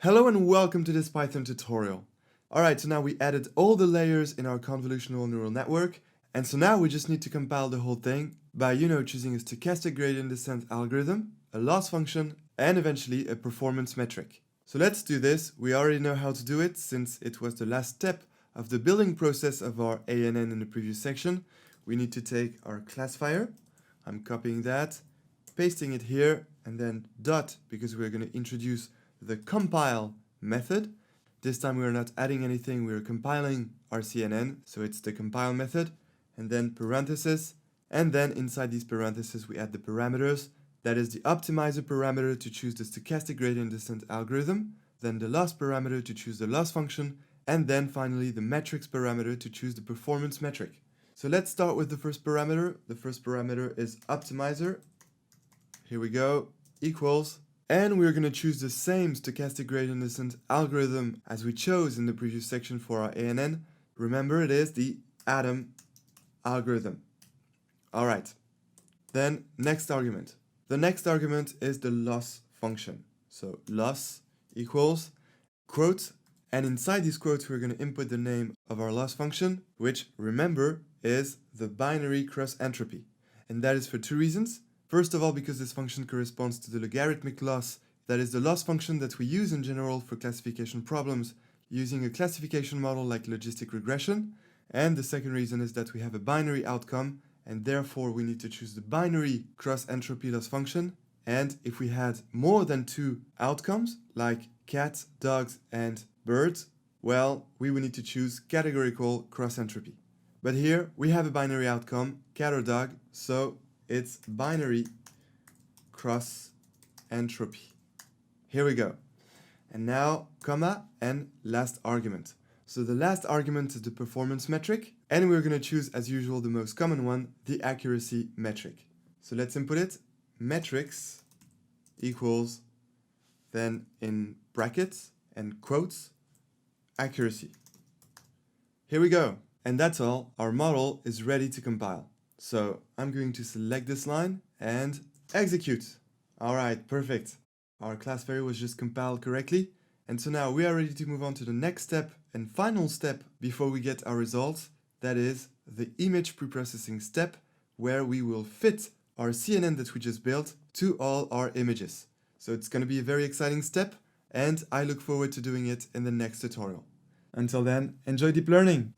Hello and welcome to this Python tutorial. Alright, so now we added all the layers in our convolutional neural network, and so now we just need to compile the whole thing by, choosing a stochastic gradient descent algorithm, a loss function, and eventually a performance metric. So let's do this. We already know how to do it since it was the last step of the building process of our ANN in the previous section. We need to take our classifier. I'm copying that, pasting it here, and then dot, because we're going to introduce the compile method. This time we are not adding anything, we are compiling our CNN, so it's the compile method, and then parentheses, and then inside these parentheses we add the parameters. That is the optimizer parameter to choose the stochastic gradient descent algorithm, then the loss parameter to choose the loss function, and then finally the metrics parameter to choose the performance metric. So let's start with the first parameter. The first parameter is optimizer. Here we go, equals. And we're going to choose the same stochastic gradient descent algorithm as we chose in the previous section for our ANN. Remember, it is the Adam algorithm. Alright, then next argument. The next argument is the loss function. So loss equals quote, and inside these quotes we're going to input the name of our loss function, which, remember, is the binary cross entropy. And that is for two reasons. First of all, because this function corresponds to the logarithmic loss, that is the loss function that we use in general for classification problems using a classification model like logistic regression. And the second reason is that we have a binary outcome, and therefore we need to choose the binary cross entropy loss function. And if we had more than two outcomes, like cats, dogs, and birds, well, we would need to choose categorical cross entropy. But here we have a binary outcome, cat or dog, so it's binary cross entropy. Here we go. And now, comma, and last argument. So the last argument is the performance metric, and we're going to choose, as usual, the most common one, the accuracy metric. So let's input it. Metrics equals, then in brackets and quotes, accuracy. Here we go. And that's all. Our model is ready to compile. So I'm going to select this line and execute. Alright, perfect. Our classifier was just compiled correctly. And so now we are ready to move on to the next step and final step before we get our results. That is the image preprocessing step, where we will fit our CNN that we just built to all our images. So it's going to be a very exciting step, and I look forward to doing it in the next tutorial. Until then, enjoy deep learning!